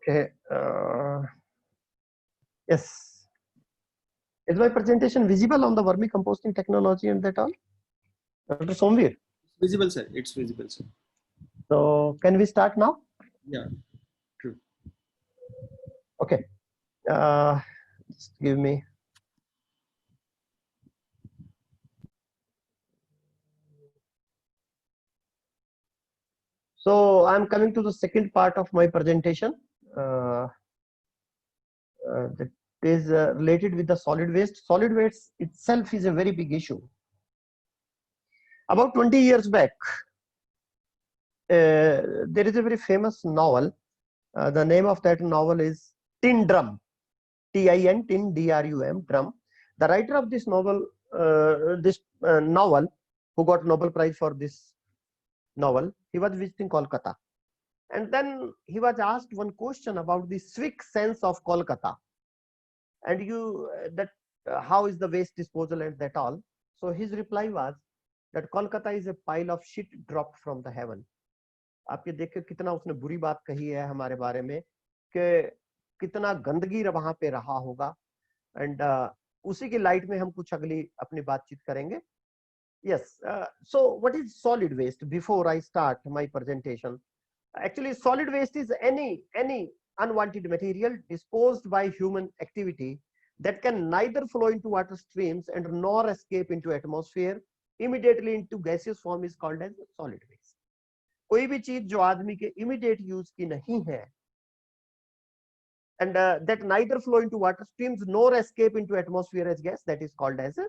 Okay. Yes. Is my presentation visible on the vermicomposting technology and that all? Dr. Somveer. Visible, sir. It's visible, sir. So can we start now? Yeah, true. Okay. Just give me. So I'm coming to the second part of my presentation. That is related with the solid waste. Solid waste itself is a very big issue. About 20 years back, there is a very famous novel. The name of that novel is Tin Drum. Tin, Tin, Drum, Drum. The writer of this novel, who got Nobel Prize for this novel, he was visiting Kolkata. And then he was asked one question about the civic sense of Kolkata. And how is the waste disposal and that all. So his reply was that Kolkata is a pile of shit dropped from the heaven. आप ये देखिए कितना उसने बुरी बात कही है हमारे बारे में कि कितना गंदगी वहां पे रहा होगा. एंड उसी की लाइट में हम कुछ अगली अपनी बातचीत करेंगे. Yes. So what is solid waste? Before I start my presentation, actually solid waste is any unwanted material disposed by human activity that can neither flow into water streams and nor escape into atmosphere immediately into gaseous form is called as solid waste. कोई भी चीज जो आदमी के immediate use की नहीं है and that neither flow into water streams nor escape into atmosphere as gas, that is called as a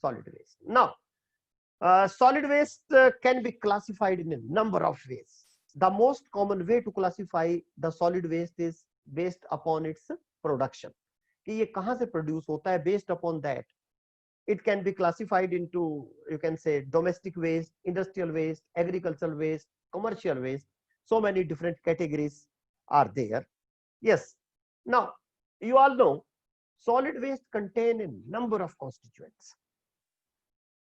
solid waste. Now solid waste can be classified in a number of ways. The most common way to classify the solid waste is based upon its production. कि ये कहाँ से produce होता है, based upon that it can be classified into, you can say, domestic waste, industrial waste, agricultural waste, commercial waste. So many different categories are there. Yes. Now you all know solid waste contain a number of constituents.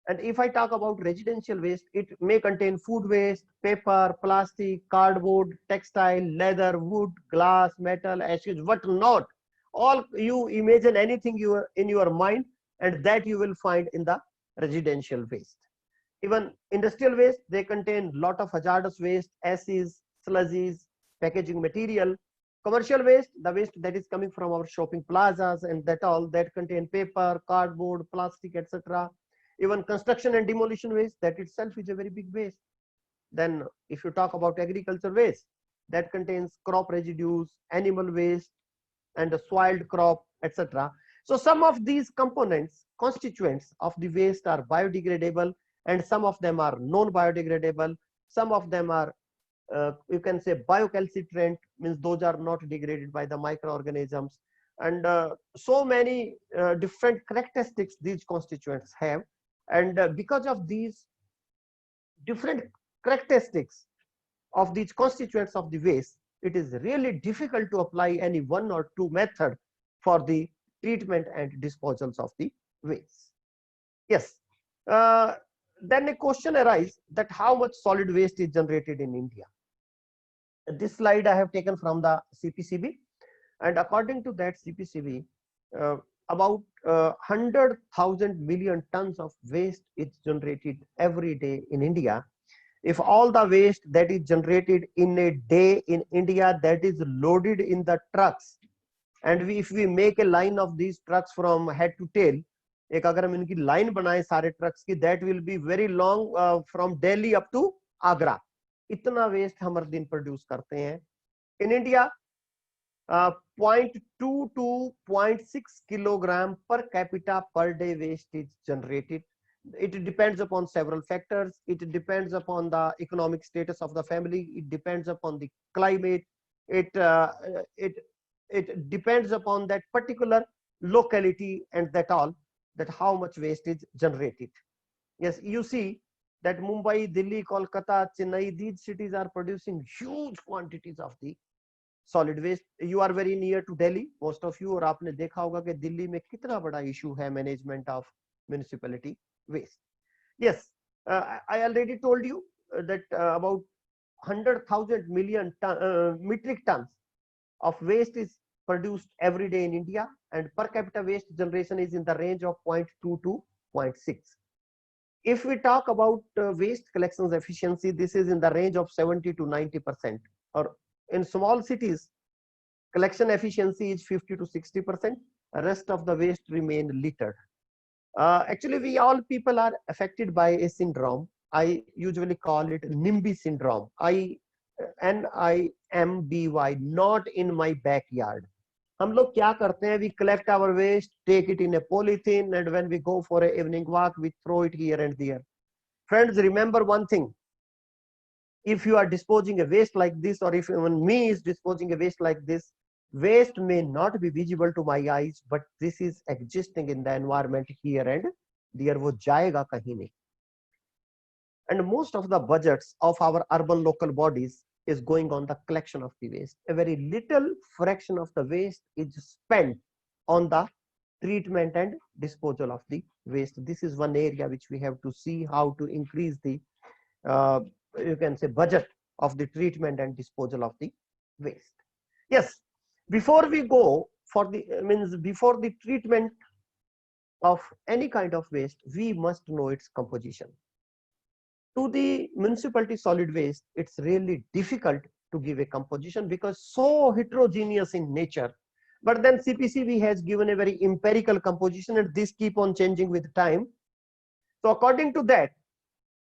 And if I talk about residential waste, it may contain food waste, paper, plastic, cardboard, textile, leather, wood, glass, metal, ashes, what not. All you imagine anything in your mind, and that you will find in the residential waste. Even industrial waste, they contain lot of hazardous waste, acids, sludges, packaging material. Commercial waste, the waste that is coming from our shopping plazas and that all, that contain paper, cardboard, plastic, etc. Even construction and demolition waste, that itself is a very big waste. Then if you talk about agriculture waste, that contains crop residues, animal waste, and the soiled crop, etc. So some of these components, constituents of the waste are biodegradable, and some of them are non-biodegradable. Some of them are, you can say, biocalcitrant, means those are not degraded by the microorganisms. And so many different characteristics these constituents have. And because of these different characteristics of these constituents of the waste, it is really difficult to apply any one or two method for the treatment and disposals of the waste. Yes. Then a question arises that how much solid waste is generated in India. This slide I have taken from the CPCB, and according to that CPCB, about 100,000 million tons of waste is generated every day in India. If all the waste that is generated in a day in India, that is loaded in the trucks, and if we make a line of these trucks from head to tail, एक अगर हम इनकी line बनाए सारे trucks की, that will be very long from Delhi up to Agra. इतना waste हम हर दिन प्रोड्यूस करते हैं in India. 0.2 to 0.6 kilogram per capita per day waste is generated. It depends upon several factors. It depends upon the economic status of the family. It depends upon the climate. It depends upon that particular locality and that all, that how much waste is generated. Yes, you see that Mumbai, Delhi, Kolkata, Chennai, these cities are producing huge quantities of the solid waste. You are very near to Delhi, most of you, और आपने देखा होगा कि दिल्ली में कितना बड़ा issue है management of municipality waste. Yes, I already told you that about 100,000 million metric tons of waste is produced every day in India, and per capita waste generation is in the range of 0.2 to 0.6. If we talk about waste collections efficiency, this is in the range of 70 to 90%. Or in small cities, collection efficiency is 50 to 60%. The rest of the waste remain littered. Actually, we all people are affected by a syndrome. I usually call it NIMBY syndrome. NIMBY, not in my backyard. हम लोग क्या करते हैं? We collect our waste, take it in a polythene, and when we go for an evening walk, we throw it here and there. Friends, remember one thing. If you are disposing a waste like this, or if even me is disposing a waste like this, waste may not be visible to my eyes, but this is existing in the environment here and there. वो जाएगा कहीं नहीं. And most of the budgets of our urban local bodies is going on the collection of the waste. A very little fraction of the waste is spent on the treatment and disposal of the waste. This is one area which we have to see how to increase the you can say budget of the treatment and disposal of the waste. Yes, before we go for the before the treatment of any kind of waste, we must know its composition. To the municipality solid waste, it's really difficult to give a composition because so heterogeneous in nature. But then CPCB has given a very empirical composition, and this keep on changing with time. So according to that,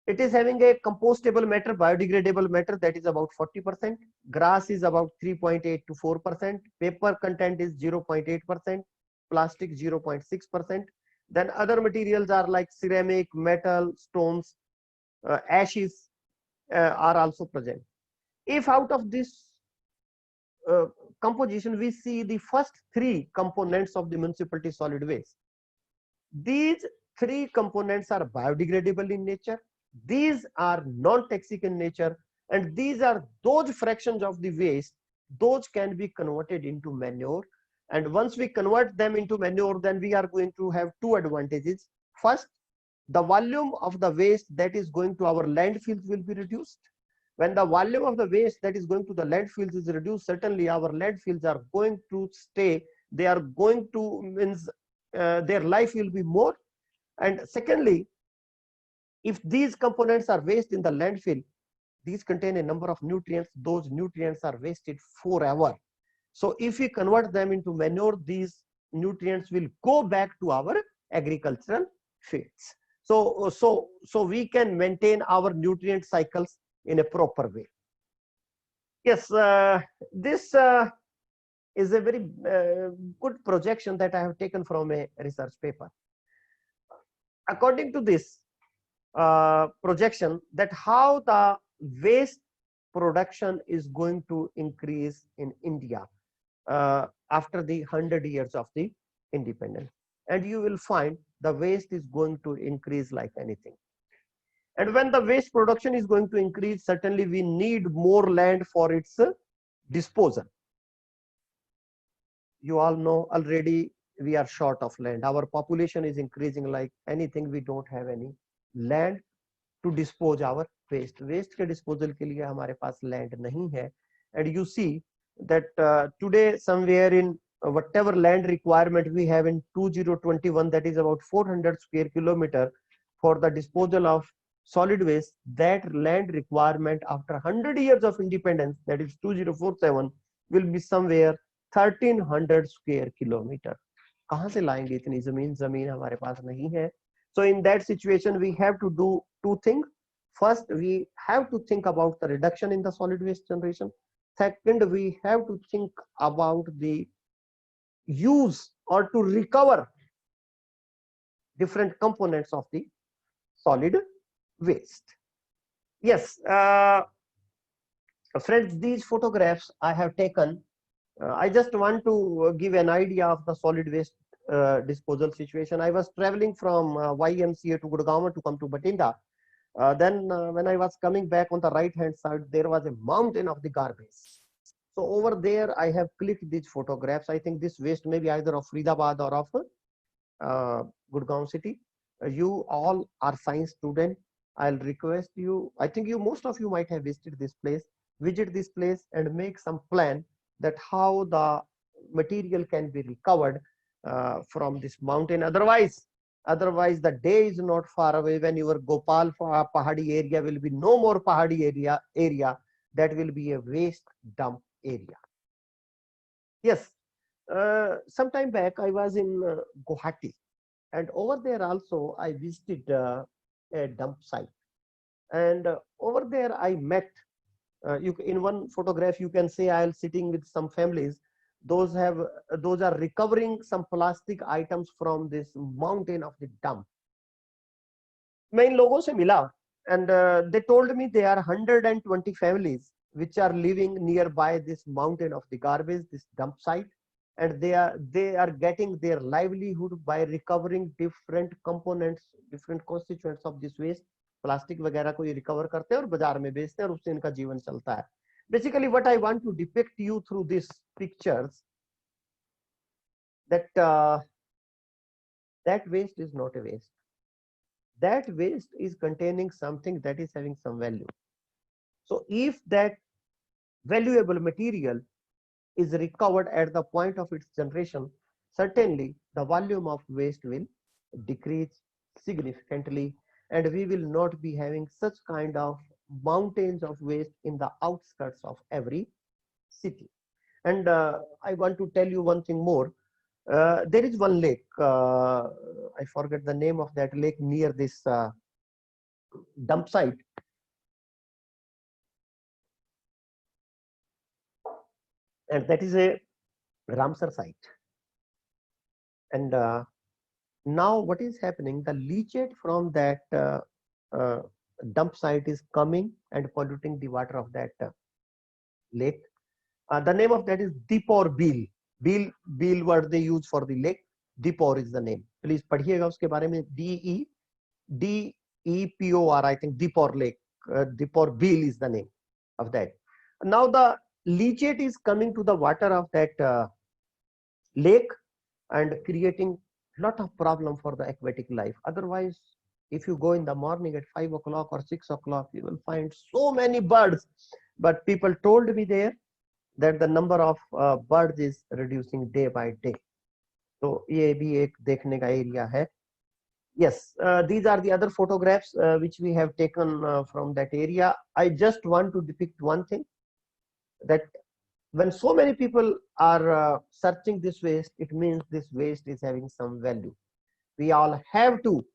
it is having a compostable matter, biodegradable matter, that is about 40%. Grass is about 3.8 to 4%. Paper content is 0.8%. Plastic 0.6%. Then other materials are like ceramic, metal, stones, ashes are also present. If out of this composition we see the first three components of the municipality solid waste, these three components are biodegradable in nature, these are non-toxic in nature, and these are those fractions of the waste those can be converted into manure. And once we convert them into manure, then we are going to have two advantages. First, the volume of the waste that is going to our landfills will be reduced. When the volume of the waste that is going to the landfills is reduced, certainly our landfills are going to stay. They are going to their life will be more. And secondly, if these components are waste in the landfill, these contain a number of nutrients. Those nutrients are wasted forever. So if we convert them into manure, these nutrients will go back to our agricultural fields. So we can maintain our nutrient cycles in a proper way. Yes, this is a very good projection that I have taken from a research paper. According to this projection, that how the waste production is going to increase in India after the 100 years of the independence, and you will find the waste is going to increase like anything. And when the waste production is going to increase, certainly we need more land for its disposal. You all know already we are short of land. Our population is increasing like anything. We don't have any land to dispose our waste. Waste के disposal के लिए हमारे पास land नहीं है. And you see that today somewhere in whatever land requirement we have in 2021, that is about 400 square kilometer for the disposal of solid waste, that land requirement after 100 years of independence, that is 2047, will be somewhere 1300 square kilometer. कहाँ से लाएंगे इतनी जमीन हमारे पास नहीं है. So in that situation we have to do two things. First, we have to think about the reduction in the solid waste generation. Second, we have to think about the use or to recover different components of the solid waste. Yes, friends, these photographs I have taken. I just want to give an idea of the solid waste disposal situation. I was traveling from YMCA to Gurgaon to come to Batinda. Then when I was coming back on the right hand side, there was a mountain of the garbage. So over there I have clicked these photographs. I think this waste may be either of Faridabad or of Gurgaon city. You all are science students. I'll request you, I think most of you might have visited this place. Visit this place and make some plan that how the material can be recovered from this mountain. Otherwise the day is not far away when your Gopal Pahadi area will be no more Pahadi area. That will be a waste dump area. Yes, some time back I was in Guwahati, and over there also I visited a dump site, and over there I met in one photograph you can say I am sitting with some families. Those are recovering some plastic items from this mountain of the dump. मैं इन लोगों से मिला, and they told me there are 120 families which are living nearby this mountain of the garbage, this dump site, and they are getting their livelihood by recovering different components, different constituents of this waste. Plastic वगैरह को ये recover करते हैं और बाजार में बेचते हैं और उससे इनका जीवन चलता है. Basically what I want to depict you through these pictures, that that waste is not a waste. That waste is containing something that is having some value. So if that valuable material is recovered at the point of its generation, certainly the volume of waste will decrease significantly, and we will not be having such kind of mountains of waste in the outskirts of every city. And I want to tell you one thing more. There is one lake, I forget the name of that lake, near this dump site. And that is a Ramsar site. And now what is happening, the leachate from that dump site is coming and polluting the water of that lake. The name of that is Deepor Beel. Beel word they use for the lake. Deepor is the name. Please पढ़िएगा उसके बारे में. DEPOR, I think Deepor Lake. Deepor Beel is the name of that. Now the leachate is coming to the water of that lake and creating lot of problem for the aquatic life. Otherwise, if you go in the morning at 5 o'clock or 6 o'clock, you will find so many birds. But people told me there that the number of birds is reducing day by day. So ये भी एक देखने का area है. Yes, these are the other photographs which we have taken from that area. I just want to depict one thing, that when so many people are searching this waste, it means this waste is having some value. We all have to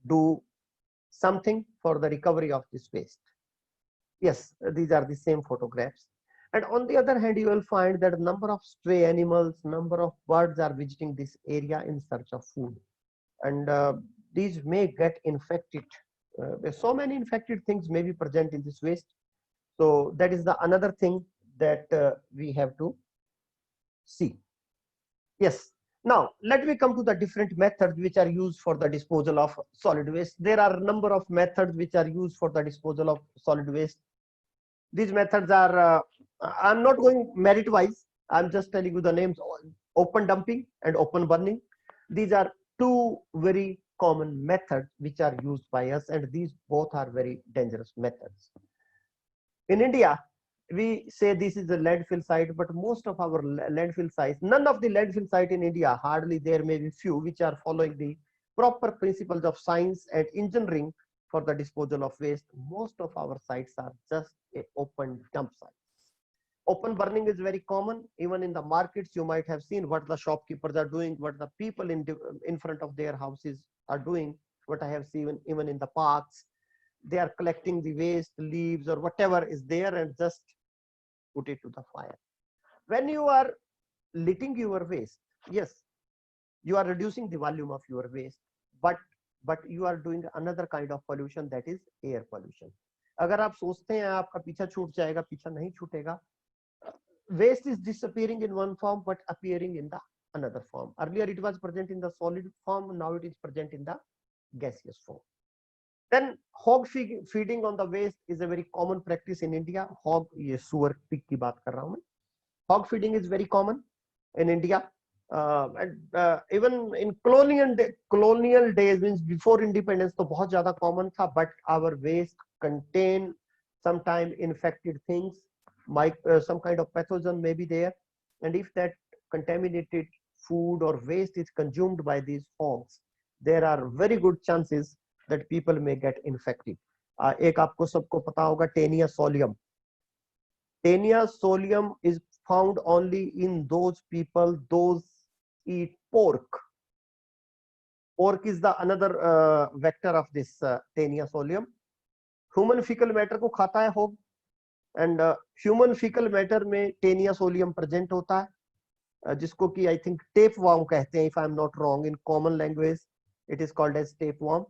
do something for the recovery of this waste. Yes, these are the same photographs. And on the other hand, you will find that a number of stray animals, number of birds are visiting this area in search of food. And these may get infected. So many infected things may be present in this waste. So that is the another thing that we have to see. Yes. Now let me come to the different methods which are used for the disposal of solid waste. There are a number of methods which are used for the disposal of solid waste. These methods are, I'm not going merit wise, I'm just telling you the names: open dumping and open burning. These are two very common methods which are used by us, and these both are very dangerous methods. In India, we say this is a landfill site, but most of our landfill sites, none of the landfill site in India, hardly there may be few which are following the proper principles of science and engineering for the disposal of waste. Most of our sites are just a open dump sites. Open burning is very common. Even in the markets, you might have seen what the shopkeepers are doing, what the people in front of their houses are doing, what I have seen even in the parks. They are collecting the waste, leaves or whatever is there and just put it to the fire. When you are lighting your waste, yes, you are reducing the volume of your waste, but you are doing another kind of pollution, that is air pollution. अगर आप सोचते हैं आपका पीछा छूट जाएगा, पीछा नहीं छूटेगा. Waste is disappearing in one form but appearing in the another form. Earlier it was present in the solid form, now it is present in the gaseous form. Then hog feeding on the waste is a very common practice in India. Hog, ये सुअर pig की बात कर रहा हूँ मैं. Hog feeding is very common in India. And even in colonial days, means before independence, तो बहुत ज़्यादा common था. But our waste contain sometimes infected things. Some kind of pathogen may be there. and if that contaminated food or waste is consumed by these hogs, there are very good chances that people may get infected. एक आपको सबको पता होगा Taenia solium. Tania solium is found only in those people those eat pork. Pork is the another vector of this Tania solium. Human fecal matter को खाता है hog, and human fecal matter में Tania solium present होता है, जिसको कि I think tapeworm कहते हैं, if I am not wrong. In common language it is called as tapeworm.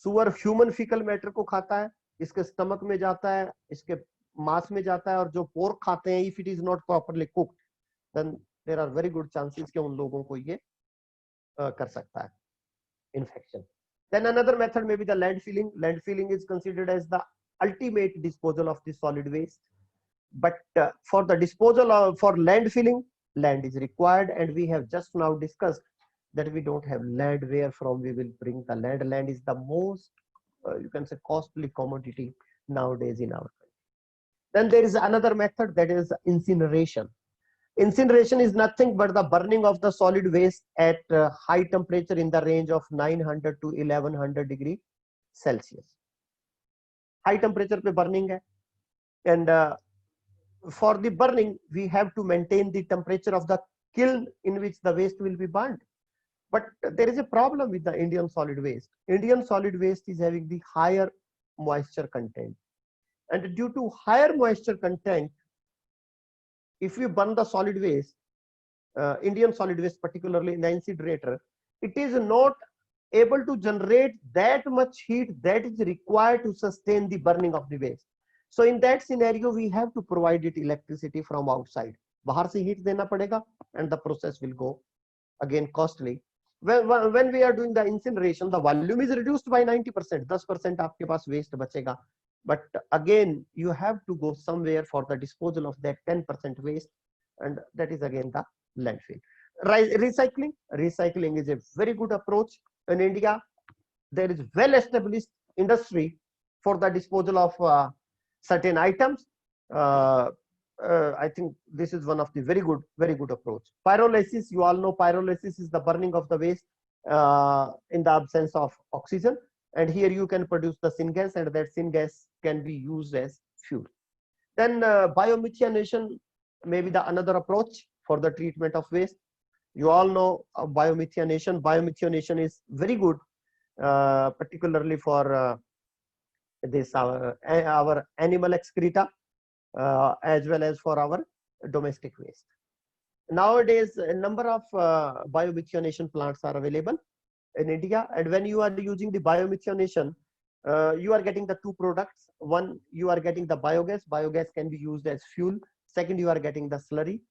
सुअर ह्यूमन फीकल मैटर को खाता है, इसके स्टमक में जाता है, इसके मांस में जाता है, और जो पोर्क खाते हैं, if it is not properly cooked, then there are very good chances कि उन लोगों को ये कर सकता है infection. Then another method may be the land filling. Land filling is considered as the ultimate disposal of the solid waste. But for the disposal of, for land filling, land is required, and we have just now discussed that we don't have land. Where from we will bring the land? Land is the most, you can say, costly commodity nowadays in our country. Then there is another method, that is incineration. Incineration is nothing but the burning of the solid waste at high temperature in the range of 900 to 1100 degree Celsius. High temperature pe burning hai, and for the burning we have to maintain the temperature of the kiln in which the waste will be burned. But there is a problem with the Indian solid waste. Indian solid waste is having the higher moisture content, and due to higher moisture content, if we burn the solid waste, Indian solid waste, particularly in the incinerator, it is not able to generate that much heat that is required to sustain the burning of the waste. So in that scenario, we have to provide it electricity from outside. Bahar se heat dena padega, and the process will go again costly. When we are doing the incineration, the volume is reduced by 90%. 10% आपके पास waste बचेगा. But again, you have to go somewhere for the disposal of that 10% waste, and that is again the landfill. Recycling is a very good approach. In India, there is well-established industry for the disposal of certain items. I think this is one of the very good approach. Pyrolysis, you all know pyrolysis is the burning of the waste in the absence of oxygen, and here you can produce the syngas, and that syngas can be used as fuel. Then biomethanation may be the another approach for the treatment of waste. You all know biomethanation. Biomethanation is very good, particularly for this our animal excreta, as well as for our domestic waste. Nowadays, a number of biomethanation plants are available in India, and when you are using the biomethanation, you are getting the two products. One, you are getting the biogas. Biogas can be used as fuel. Second, you are getting the slurry.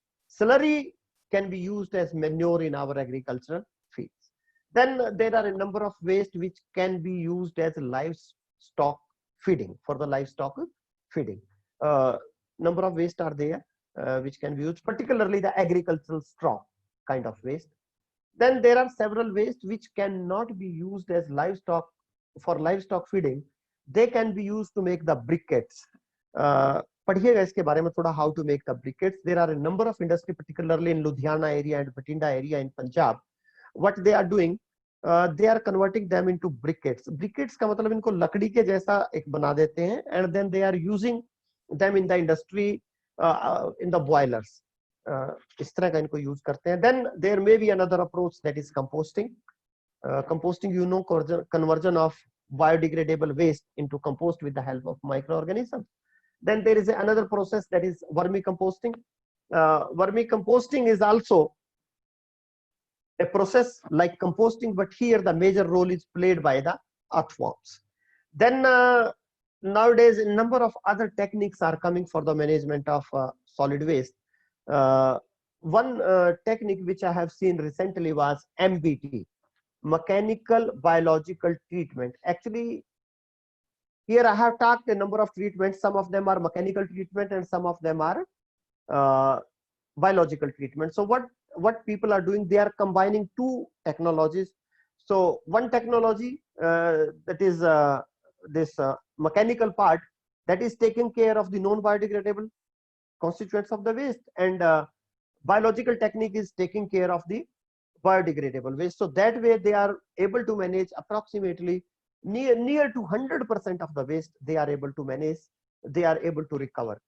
Slurry can be used as manure in our agricultural fields. Then there are a number of waste which can be used as livestock feeding, for the livestock feeding. Number of waste are there which can be used, particularly the agricultural straw kind of waste. Then there are several waste which cannot be used as livestock for livestock feeding. They can be used to make the briquettes. पढ़िएगा इसके बारे में थोड़ा, how to make the briquettes. There are a number of industry, particularly in Ludhiana area and Batinda area in Punjab. What they are doing, they are converting them into briquettes. Briquettes का मतलब इनको लकड़ी के जैसा एक बना देते हैं, and then they are using them in the industry, in the boilers. इस तरह का इनको यूज करते हैं. Then there may be another approach, that is composting. Composting, you know, conversion of biodegradable waste into compost with the help of microorganisms. Then there is another process, that is vermicomposting. Vermicomposting is also a process like composting, but here the major role is played by the earthworms. Then nowadays a number of other techniques are coming for the management of solid waste. One technique which I have seen recently was MBT, mechanical biological treatment. Actually, here I have talked a number of treatments. Some of them are mechanical treatment and some of them are biological treatment. So what people are doing, they are combining two technologies. So one technology, that is this mechanical part, that is taking care of the non-biodegradable constituents of the waste, and biological technique is taking care of the biodegradable waste. So that way they are able to manage approximately near to 100% of the waste they are able to manage, they are able to recover.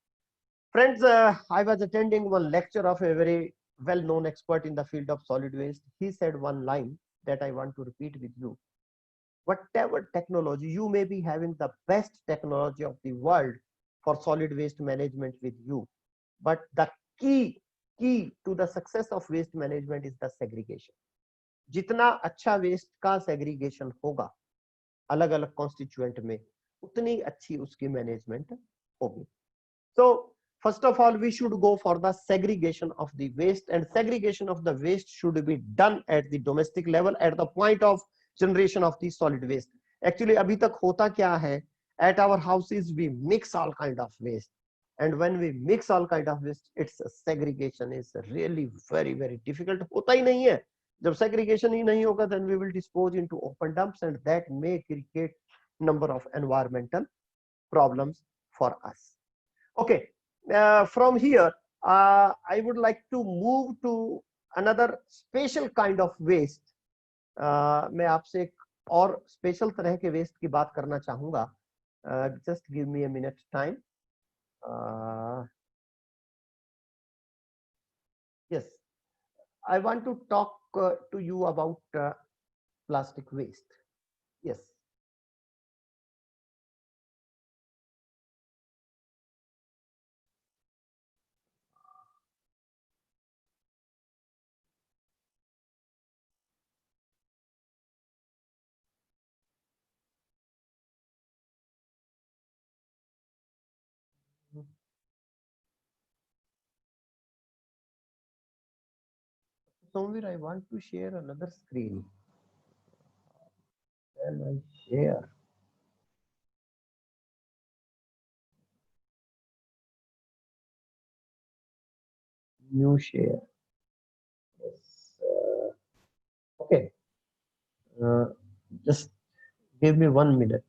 Friends, I was attending one lecture of a very well-known expert in the field of solid waste. He said one line that I want to repeat with you. Whatever technology, you may be having the best technology of the world for solid waste management with you, but the key to the success of waste management is the segregation. जितना अच्छा waste का segregation होगा अलग अलग constituent में, उतनी अच्छी उसकी मैनेजमेंट होगी. So first of all, we should go for the segregation of the waste, and segregation of the waste should be done at the domestic level at the point of generation of the solid waste. Actually अभी तक होता क्या है, at our houses we mix all kind of waste, and when we mix all kind of waste, its segregation is really very difficult. होता ही नहीं है. जब segregation ही नहीं होगा, then we will dispose into open dumps, and that may create number of environmental problems for us. Okay, from here I would like to move to another special kind of waste. मैं आपसे एक और special तरह के waste की बात करना चाहूंगा. Just give me a minute time. Yes, I want to talk to you about plastic waste. Yes. Somewhere I want to share another screen. Can I share? New share. Yes. Okay. Just give me 1 minute.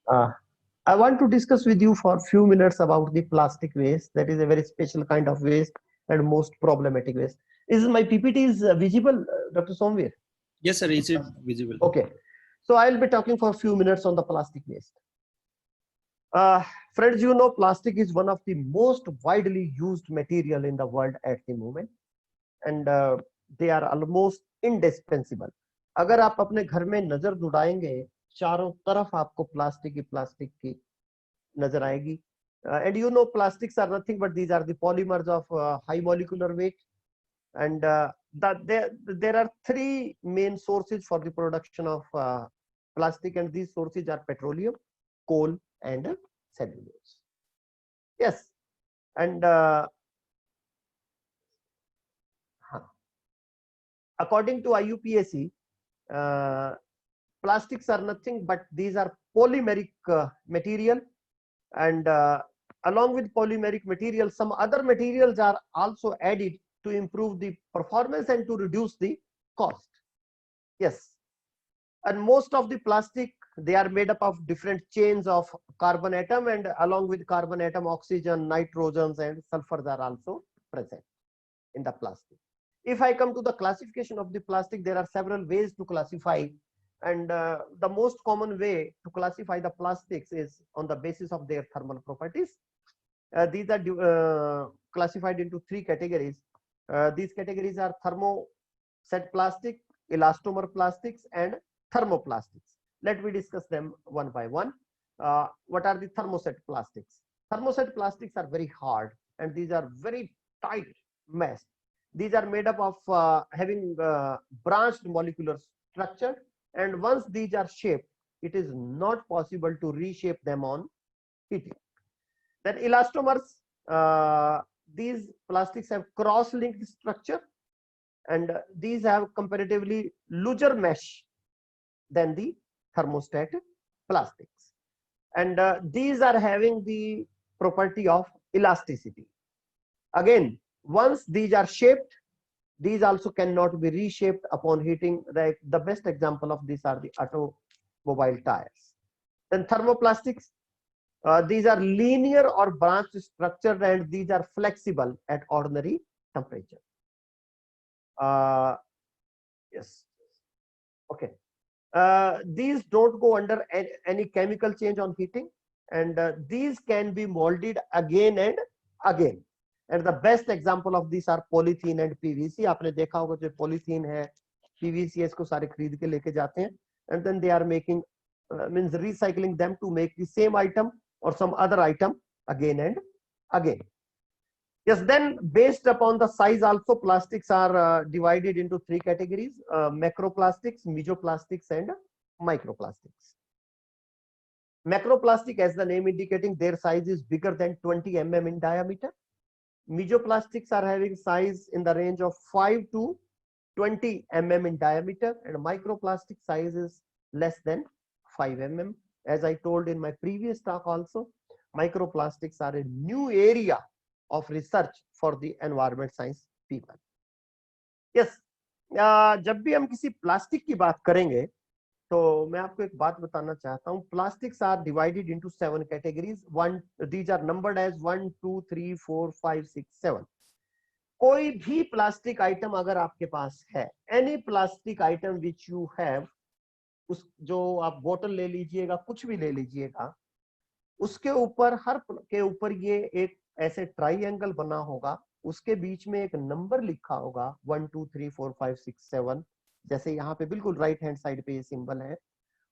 I want to discuss with you for a few minutes about the plastic waste. That is a very special kind of waste and most problematic waste. Is my PPT is visible, Dr. Somveer? Yes, sir. Is it visible? Okay. So I'll be talking for a few minutes on the plastic waste. Friends, you know, plastic is one of the most widely used material in the world at the moment, and they are almost indispensable. अगर आप अपने घर में नजर दौड़ाएंगे, चारों तरफ आपको plastic की नजर आएगी. And you know, plastics are nothing but these are the polymers of high molecular weight, and there are three main sources for the production of plastic, and these sources are petroleum, coal, and cellulose. Yes, and according to IUPAC, plastics are nothing but these are polymeric material, and along with polymeric material, some other materials are also added to improve the performance and to reduce the cost. Yes, and most of the plastic, they are made up of different chains of carbon atom, and along with carbon atom, oxygen, nitrogens, and sulfurs are also present in the plastic. If I come to the classification of the plastic, there are several ways to classify, and the most common way to classify the plastics is on the basis of their thermal properties. These are classified into three categories. These categories are thermoset plastic, elastomer plastics, and thermoplastics. Let me discuss them one by one. What are the thermoset plastics? Thermoset plastics are very hard, and these are very tight mesh. These are made up of having branched molecular structure, and once these are shaped, it is not possible to reshape them on heating. Then elastomers, these plastics have cross-linked structure, and these have comparatively looser mesh than the thermostat plastics, and these are having the property of elasticity. Again, once these are shaped, these also cannot be reshaped upon heating. Like the best example of these are the automobile tires. Then thermoplastics, These are linear or branch structure, and these are flexible at ordinary temperature. Yes. Okay. These don't go under any chemical change on heating, and these can be molded again and again. And the best example of these are polythene and PVC. आपने देखा होगा जो polythene है, PVC है, इसको सारे खरीद के लेके जाते हैं, and then they are making means recycling them to make the same item or some other item again and again. Yes, then based upon the size also, plastics are divided into three categories: macroplastics, mesoplastics, and microplastics. Macroplastic, as the name indicating, their size is bigger than 20 mm in diameter. Mesoplastics are having size in the range of 5 to 20 mm in diameter, and microplastic size is less than 5 mm. As I told in my previous talk also, microplastics are a new area of research for the environment science people. Yes, जब भी हम किसी plastic की बात करेंगे तो मैं आपको एक बात बताना चाहता हूं. Plastics are divided into 7 categories. These are numbered as 1 2 3 4 5 6 7. कोई भी प्लास्टिक आइटम अगर आपके पास है, any plastic item which you have, उस जो आप बोतल ले लीजिएगा, कुछ भी ले लीजिएगा, उसके ऊपर हर के ऊपर ये एक ऐसे ट्राइंगल बना होगा, उसके बीच में एक नंबर लिखा होगा 1 2 3 4 5 6 7, जैसे यहाँ पे बिल्कुल राइट हैंड साइड पे ये सिंबल है,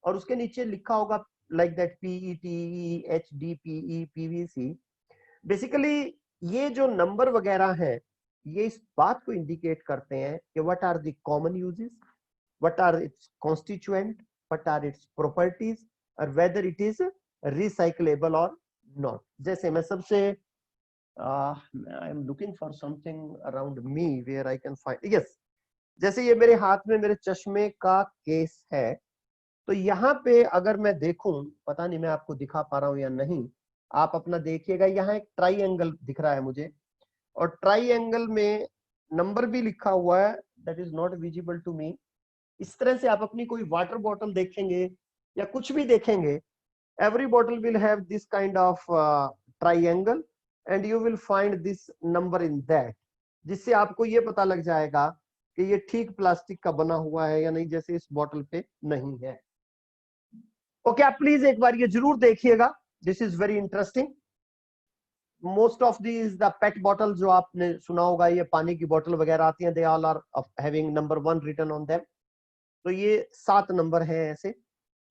और उसके नीचे लिखा होगा like that PETE, HDPE, PVC. Basically ये जो नंबर वगैरह है, ये इस बात को इंडिकेट करते हैं कि what are the common uses, what are its constituent, what are its properties, और वेदर इट इज रिसाइक्लेबल और नॉट. जैसे मैं सबसे I am looking for something around me where I can find. Yes, जैसे ये मेरे हाथ में मेरे चश्मे का केस है, तो यहाँ पे अगर मैं देखूं, पता नहीं मैं आपको दिखा पा रहा हूं या नहीं, आप अपना देखिएगा, यहाँ एक ट्राइंगल दिख रहा है मुझे, और ट्राइंगल में नंबर भी लिखा हुआ है, that is not visible to me. इस तरह से आप अपनी कोई वाटर बॉटल देखेंगे या कुछ भी देखेंगे, every bottle will have this kind of triangle and you will find this number in that, जिससे आपको ये पता लग जाएगा कि ये ठीक प्लास्टिक का बना हुआ है या नहीं, जैसे इस बॉटल पे नहीं है. ओके, आप प्लीज एक बार ये जरूर देखिएगा, this is very interesting. Most of these the pet bottle जो आपने सुना होगा, ये पानी की बोतल वगैरह आती हैं, they all are having number 1 written on them. तो ये 7 नंबर है, ऐसे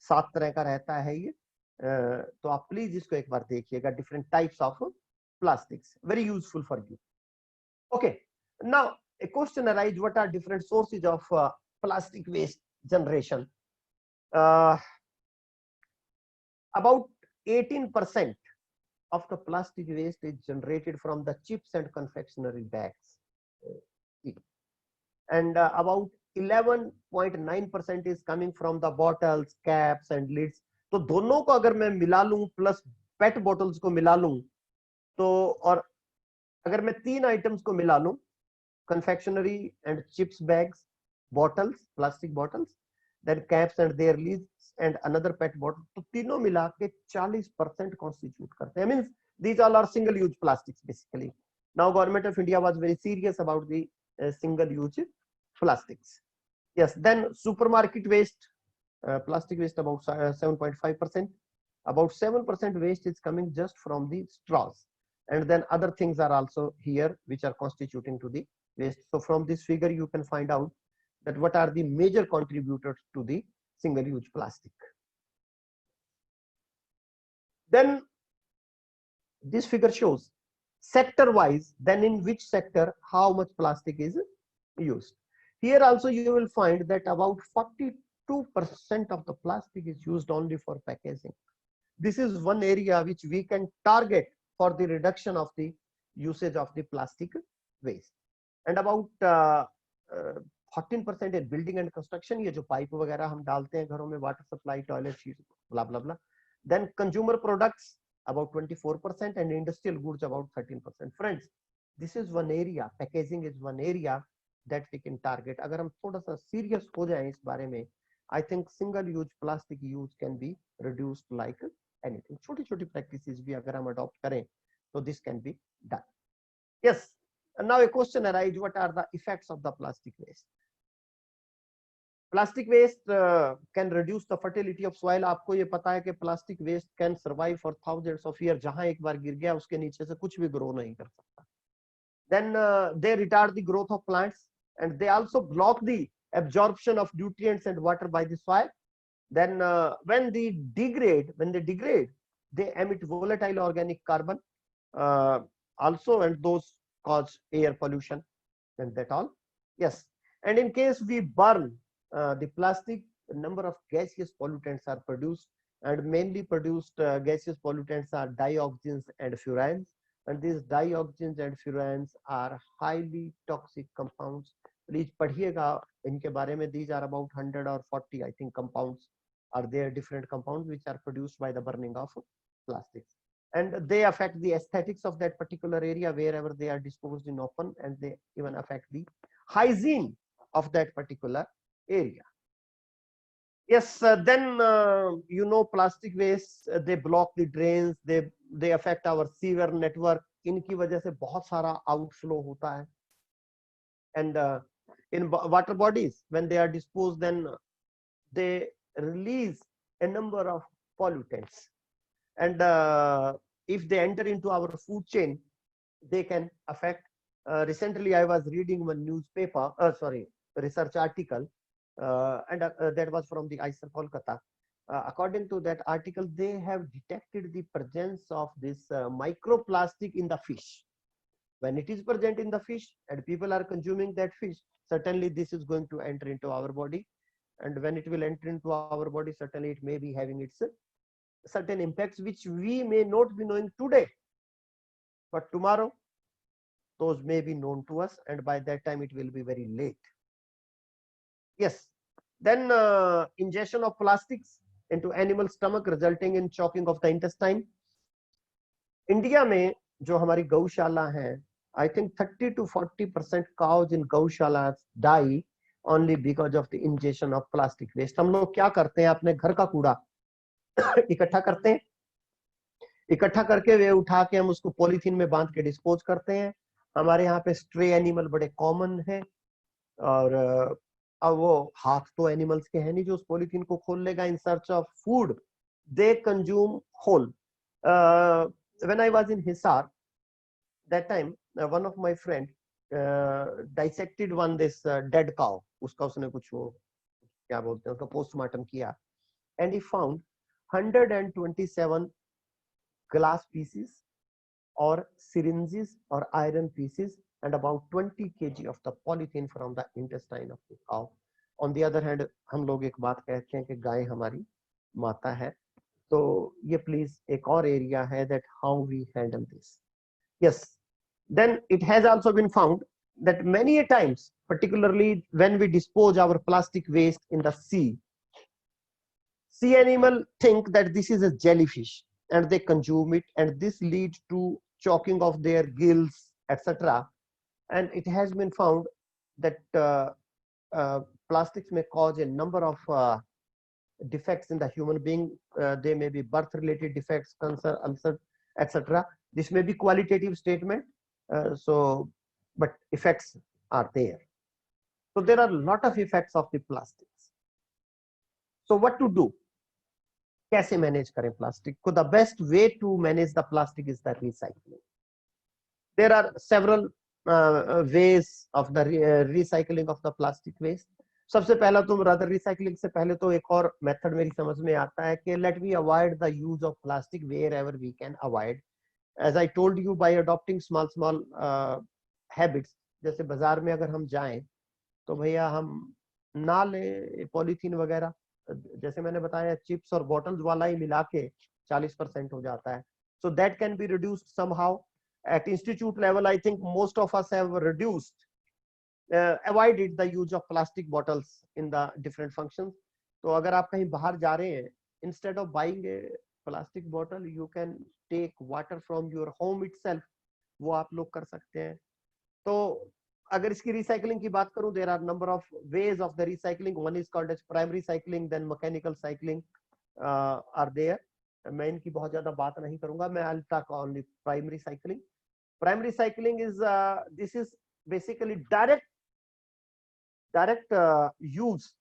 7 तरह का रहता है ये. तो आप प्लीज इसको एक बार देखिएगा. Different types of plastics, very useful for you. Okay, now a question arise, what are different sources of plastic waste generation? About 18% of the plastic waste is generated from the chips and confectionery bags, and about 11.9% is coming from the bottles, caps and lids. तो दोनों को अगर मैं मिला लूं plus पेट bottles को मिला लूं, तो और अगर मैं 3 आइटम्स को मिला लूं, confectionery and chips bags, bottles, plastic bottles, then caps and their lids and another pet bottle, तो तीनों मिला के 40% constitute करते हैं. Means these all are single use plastics basically. Now government of India was very serious about the single use plastics. Yes, then supermarket waste, plastic waste about 7.5%. About 7% waste is coming just from the straws, and then other things are also here which are constituting to the waste. So from this figure you can find out that what are the major contributors to the single use plastic. Then this figure shows sector wise, then in which sector how much plastic is used. Here also you will find that about 42% of the plastic is used only for packaging. This is one area which we can target for the reduction of the usage of the plastic waste. And about 14% in building and construction, ये जो pipe वगैरह हम डालते हैं घरों में, water supply, toilet, blah blah blah. Then consumer products about 24% and industrial goods about 13%. Friends, this is one area, packaging is one area that we can target. अगर हम थोड़ा सा serious हो जाएं इस बारे में, I think single use plastic use can be reduced like anything. छोटी छोटी practices भी अगर हम adopt करें तो this can be done. Yes. And now a question arises: what are the effects of the plastic waste? Plastic waste can reduce the fertility of soil. आपको ये पता है कि plastic waste can survive for thousands of years. जहां एक बार गिर गया उसके नीचे से कुछ भी grow नहीं कर सकता. Then they retard the growth of plants, and they also block the absorption of nutrients and water by the soil. Then when they degrade, they emit volatile organic carbon also, and those cause air pollution and that all. Yes. And in case we burn the plastic, a number of gaseous pollutants are produced, and mainly produced gaseous pollutants are dioxins and furans. And these dioxins and furans are highly toxic compounds. Please padhiyega inke bare mein. These are about 100 or 40, I think, compounds are there, different compounds which are produced by the burning of plastics, and they affect the aesthetics of that particular area wherever they are disposed in open, and they even affect the hygiene of that particular area. Yes. Then plastic waste, they block the drains, they affect our sewer network. इनकी वजह से बहुत सारा outflow होता है, and in water bodies, when they are disposed, then they release a number of pollutants, and if they enter into our food chain, they can affect. Recently I was reading one research article, and that was from the IISER Kolkata. According to that article, they have detected the presence of this microplastic in the fish. When it is present in the fish and people are consuming that fish, certainly this is going to enter into our body, and when it will enter into our body, certainly it may be having its certain impacts which we may not be knowing today, but tomorrow those may be known to us, and by that time it will be very late. Yes. Then ingestion of plastics into animal stomach resulting in choking of the intestine. India में जो हमारी गौशाला है, I think 30 to 40% cows in गौशाला die only because of the ingestion of plastic waste. हम लोग क्या करते हैं, अपने घर का कूड़ा इकट्ठा करते हैं, इकट्ठा करके वे उठा के हम उसको पॉलीथीन में बांध के डिस्पोज करते हैं. हमारे यहाँ पे स्ट्रे एनिमल बड़े कॉमन है, और अब वो हाथ तो एनिमल्स के हैं नहीं जो उस पॉलीथीन को खोल लेगा in search of food. They consume whole. When I was in Hisar, that time one of my friend dissected this dead cow. उसका उसने कुछ वो क्या बोलते हैं उसका पोस्टमार्टम किया, and he found 127 glass pieces or syringes or iron pieces and about 20 kg of the polythene from the intestine of the cow. On the other hand, हम लोग एक बात कहते हैं कि गाय हमारी माता है, तो ये प्लीज एक और एरिया है that how we handle this. Yes. Then it has also been found that many a times, particularly when we dispose our plastic waste in the sea animal think that this is a jellyfish and they consume it, and this leads to choking of their gills, etc. And it has been found that plastics may cause a number of defects in the human being. They may be birth related defects, cancer, ulcer, etc. This may be qualitative statement, but effects are there. So there are a lot of effects of the plastics. So what to do? कैसे manage करें plastic को? The best way to manage the plastic is the recycling. There are several ways of the recycling of the plastic waste. सबसे पहला तो rather recycling से पहले तो एक और मेथड मेरी समझ में आता है कि let we avoid the use of plastic wherever we can avoid. As I told you, by adopting small habits, जैसे बाजार में अगर हम जाएं तो भैया हम ना लें पॉलीथीन वगैरह, जैसे मैंने बताया चिप्स और बॉटल्स वाला ही मिला के 40% हो जाता है. So that can be reduced somehow. At institute level, I think most of us have reduced, avoided the use of plastic bottles in the different functions. तो अगर आप कहीं बाहर जा रहे हैं, instead of buying a plastic bottle, you can take water from your home itself. वो आप लोग कर सकते हैं. तो अगर इसकी recycling की बात करूं, there are number of ways of the recycling. One is called as primary cycling, then mechanical cycling are there. मैं इनकी बहुत ज्यादा बात नहीं करूंगा. मैं I'll talk only primary cycling. Primary cycling is this is basically direct use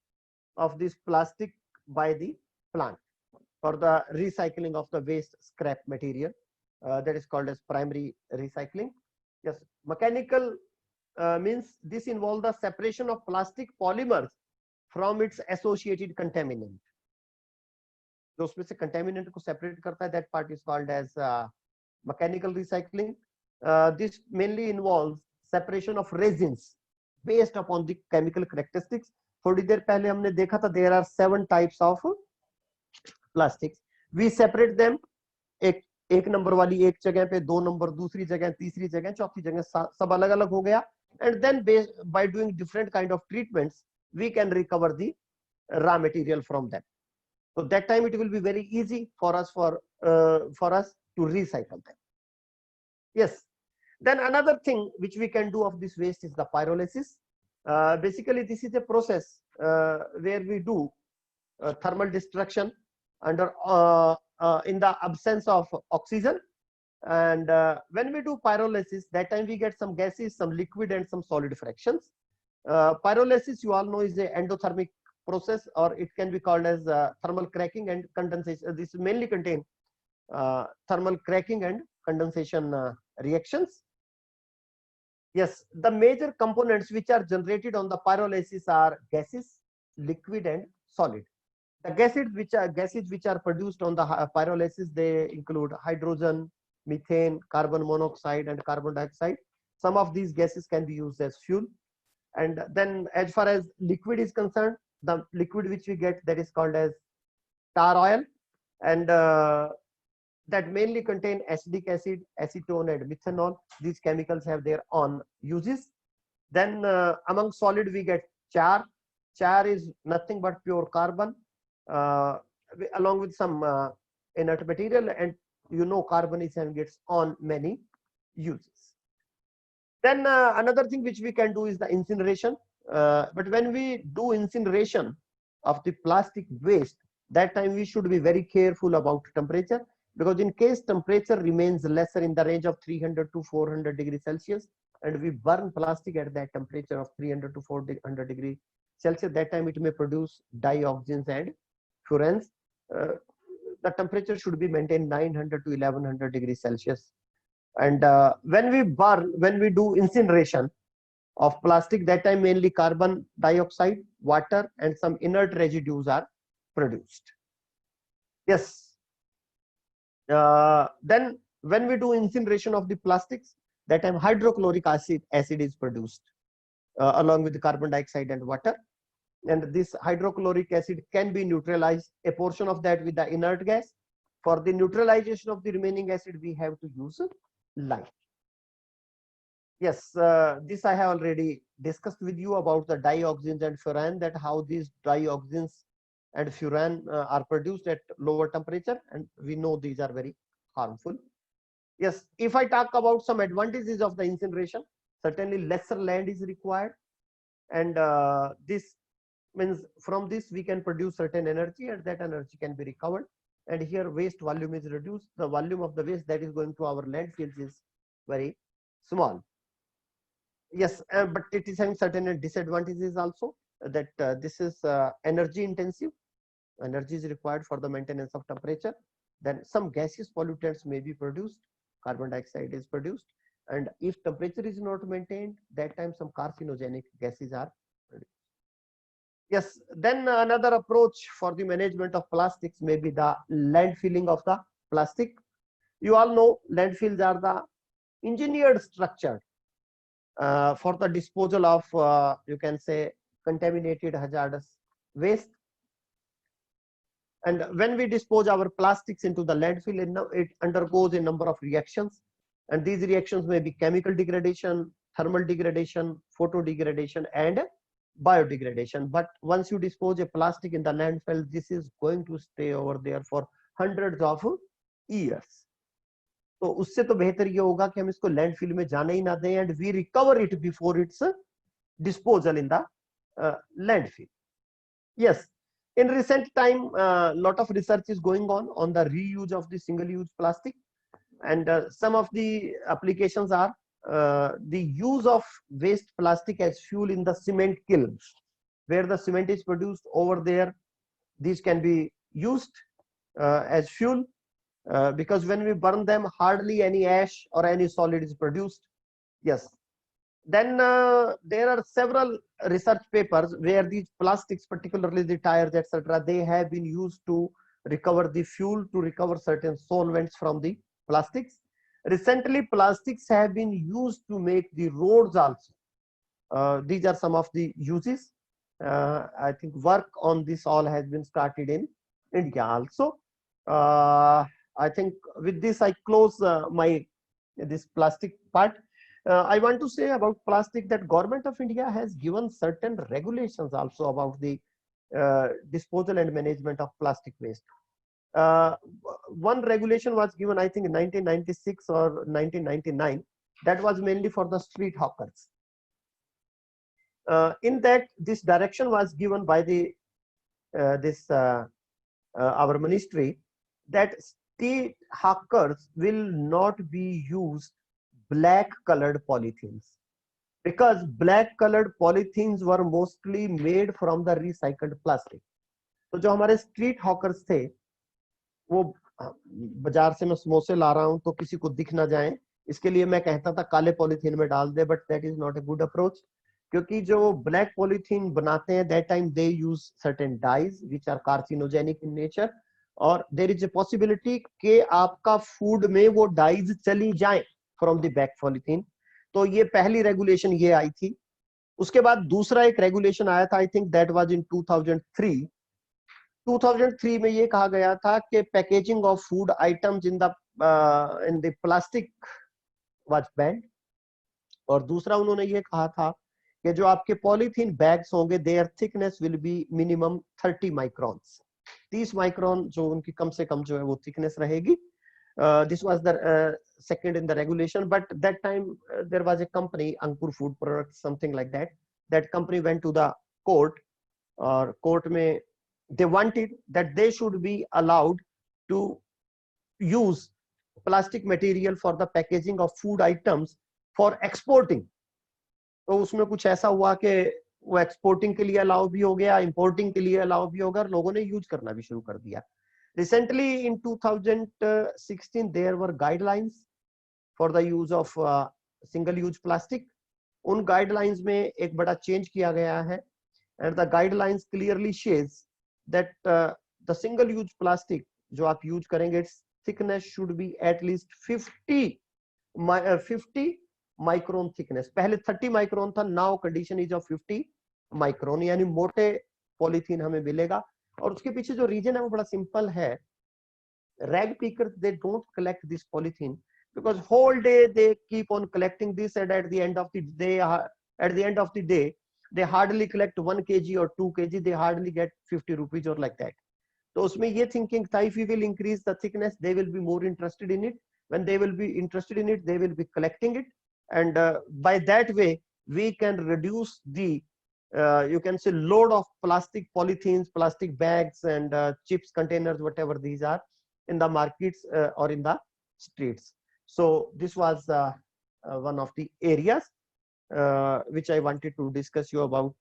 of this plastic by the plant for the recycling of the waste scrap material. That is called as primary recycling. Yes, mechanical means this involves the separation of plastic polymers from its associated contaminant. जो उसमें से contaminant को separate करता है, that part is called as mechanical recycling. This mainly involves separation of resins based upon the chemical characteristics. थोड़ी देर पहले हमने देखा था there are 7 types of plastics. We separate them. एक नंबर वाली एक जगह पे, 2 नंबर दूसरी जगह, तीसरी जगह, चौथी जगह, सब अलग अलग हो गया. And then by doing different kind of treatments, we can recover the raw material from them. So that time it will be very easy for us to recycle them. Yes. Then another thing which we can do of this waste is the pyrolysis. Basically, this is a process where we do thermal destruction under in the absence of oxygen. And when we do pyrolysis, that time we get some gases, some liquid, and some solid fractions. Pyrolysis, you all know, is a endothermic process, or it can be called as thermal cracking and condensation. This mainly contain thermal cracking and condensation reactions. Yes, the major components which are generated on the pyrolysis are gases, liquid, and solid. The gases which are produced on the pyrolysis, they include hydrogen, methane, carbon monoxide, and carbon dioxide. Some of these gases can be used as fuel. And then as far as liquid is concerned, the liquid which we get, that is called as tar oil, and that mainly contain acetic acid, acetone, and methanol. These chemicals have their own uses. Then among solid we get char. Char is nothing but pure carbon along with some inert material, and you know carbon is having its own many uses. Then another thing which we can do is the incineration. But when we do incineration of the plastic waste, that time we should be very careful about temperature, because in case temperature remains lesser in the range of 300 to 400 degrees Celsius, and we burn plastic at that temperature of 300 to 400 degrees Celsius, that time it may produce dioxins and furans. The temperature should be maintained 900 to 1100 degrees Celsius. And when we do incineration of plastic, that time mainly carbon dioxide, water, and some inert residues are produced. Yes. Then when we do incineration of the plastics, that time hydrochloric acid is produced along with the carbon dioxide and water. And this hydrochloric acid can be neutralized, a portion of that with the inert gas. For the neutralization of the remaining acid, we have to use lime. Yes, this I have already discussed with you about the dioxins and furan, that how these dioxins and furan are produced at lower temperature, and we know these are very harmful. Yes, if I talk about some advantages of the incineration, certainly lesser land is required, and this means from this we can produce certain energy, and that energy can be recovered. And here waste volume is reduced. The volume of the waste that is going to our landfills is very small. Yes, but it is having certain disadvantages also, that this is energy intensive. Energy is required for the maintenance of temperature. Then some gaseous pollutants may be produced. Carbon dioxide is produced, and if temperature is not maintained, that time some carcinogenic gases are produced. Yes, then another approach for the management of plastics may be the landfilling of the plastic. You all know landfills are the engineered structure for the disposal of you can say contaminated hazardous waste. And when we dispose our plastics into the landfill, it undergoes a number of reactions, and these reactions may be chemical degradation, thermal degradation, photo degradation, and biodegradation. But once you dispose a plastic in the landfill, this is going to stay over there for hundreds of years. तो उससे तो बेहतर ये होगा कि हम इसको landfill में जाने ही ना दें, and we recover it before its disposal in the landfill. Yes, In recent time, lot of research is going on the reuse of the single-use plastic, and some of the applications are the use of waste plastic as fuel in the cement kilns, where the cement is produced over there. These can be used as fuel, because when we burn them, hardly any ash or any solid is produced. Yes. Then there are several research papers where these plastics, particularly the tires, etc., they have been used to recover the fuel, to recover certain solvents from the plastics. Recently, plastics have been used to make the roads also. These are some of the uses. I think work on this all has been started in India also. I think with this I close this plastic part. I want to say about plastic that Government of India has given certain regulations also about the disposal and management of plastic waste. One regulation was given, I think, in 1996 or 1999. That was mainly for the street hawkers. In that, this direction was given by the our ministry, that street hawkers will not be used black colored polythenes, because black colored polythenes were mostly made from the recycled plastic. तो जो हमारे street hawkers थे, वो बाजार से मैं समोसे ला रहा हूं तो किसी को दिख ना जाए, इसके लिए मैं कहता था काले पॉलीथीन में डाल दे, but that is not a good approach, क्योंकि जो ब्लैक पॉलीथीन बनाते हैं that time they use certain dyes which are carcinogenic in nature, और देयर इज ए पॉसिबिलिटी कि आपका फूड में वो डाइज चली जाए फ्रॉम द बैक पॉलीथीन. तो ये पहली रेगुलेशन ये आई थी. उसके बाद दूसरा एक रेगुलेशन आया था, I think that was in 2003. 2003 में ये कहा गया था कि packaging of food items in the plastic was banned. और दूसरा उन्होंने ये कहा था कि जो आपके पॉलीथीन बैग्स होंगे their thickness will be minimum 30 microns. 30 micron जो उनकी कम से कम जो है वो थिकनेस रहेगी. This was the second in the regulation, but that time there was a company, Ankur Food Products, something like that. That company went to the court, or court में they wanted that they should be allowed to use plastic material for the packaging of food items for exporting. तो उसमें कुछ ऐसा हुआ कि वो exporting के लिए अलाउ भी हो गया, इंपोर्टिंग के लिए अलाउ भी होगा, और लोगों ने यूज करना भी शुरू कर दिया. Recently in 2016 there were guidelines for the use of single use plastic. उन guidelines में एक बड़ा change किया गया है, and the guidelines clearly says that the single use plastic जो आप use करेंगे, its thickness should be at least 50 micron thickness. पहले 30 micron था, now condition is of 50 micron, यानी मोटे पॉलीथीन हमें मिलेगा. और उसके पीछे जो रीजन है वो बड़ा सिंपल है. Rag pickers they don't collect this polythene because whole day they keep on collecting this, and at the end of the day they hardly collect 1 kg or 2 kg, they hardly get 50 rupees or like that. तो उसमें ये thinking था, if we will increase the thickness they will be more interested in it. When they will be interested in it they will be collecting it, and by that way we can reduce the you can say load of plastic polythenes, plastic bags, and chips containers, whatever these are, in the markets or in the streets. So this was one of the areas which I wanted to discuss you about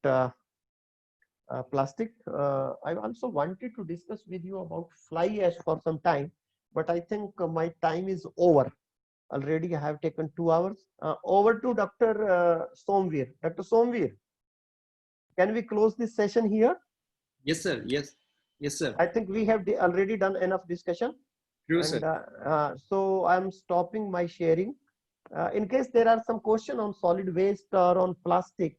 plastic. I also wanted to discuss with you about fly ash for some time, but I think my time is over. Already I have taken 2 hours. Over to Dr. Somveer. Dr. Somveer, can we close this session here? Yes, sir. Yes. Yes, sir. I think we have already done enough discussion. True, And sir. so I'm stopping my sharing. In case there are some questions on solid waste or on plastic,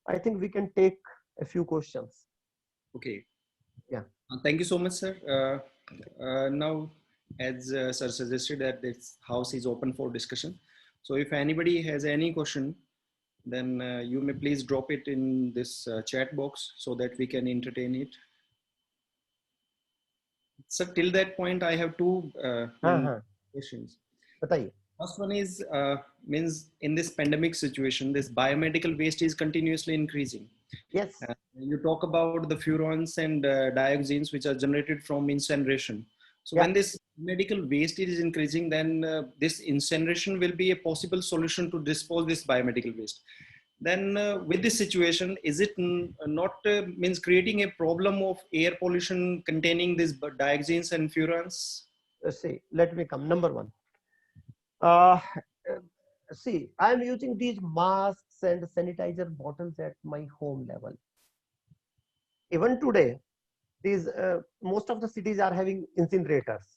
I think we can take a few questions. Okay. Yeah. Thank you so much, sir. Now, as sir suggested that this house is open for discussion. So if anybody has any question, then you may please drop it in this chat box so that we can entertain it. So till that point, I have two questions. बताइए. First one is means in this pandemic situation, this biomedical waste is continuously increasing. Yes. You talk about the furans and dioxins which are generated from incineration. So Yeah. when this medical waste is increasing, then this incineration will be a possible solution to dispose this biomedical waste. Then with this situation, is it not means creating a problem of air pollution containing these dioxins and furans? See, let me come. Number one. Uh, See, I'm using these masks and sanitizer bottles at my home level. Even today, these most of the cities are having incinerators,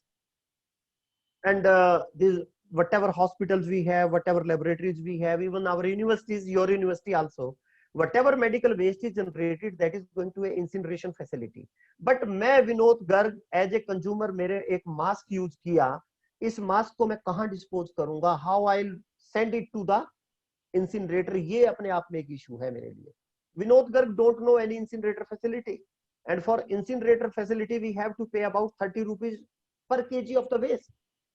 and these whatever hospitals we have, whatever laboratories we have, even our universities, your university also, whatever medical waste is generated, that is going to a incineration facility. But मैं Vinod Garg as a consumer मेरे एक mask use किया, इस mask को मैं कहाँ dispose करूंगा, how I send it to the incinerator, ये अपने आप में एक इशू है मेरे लिए. Vinod Garg don't know any incinerator facility, and for incinerator facility we have to pay about 30 rupees per kg of the waste.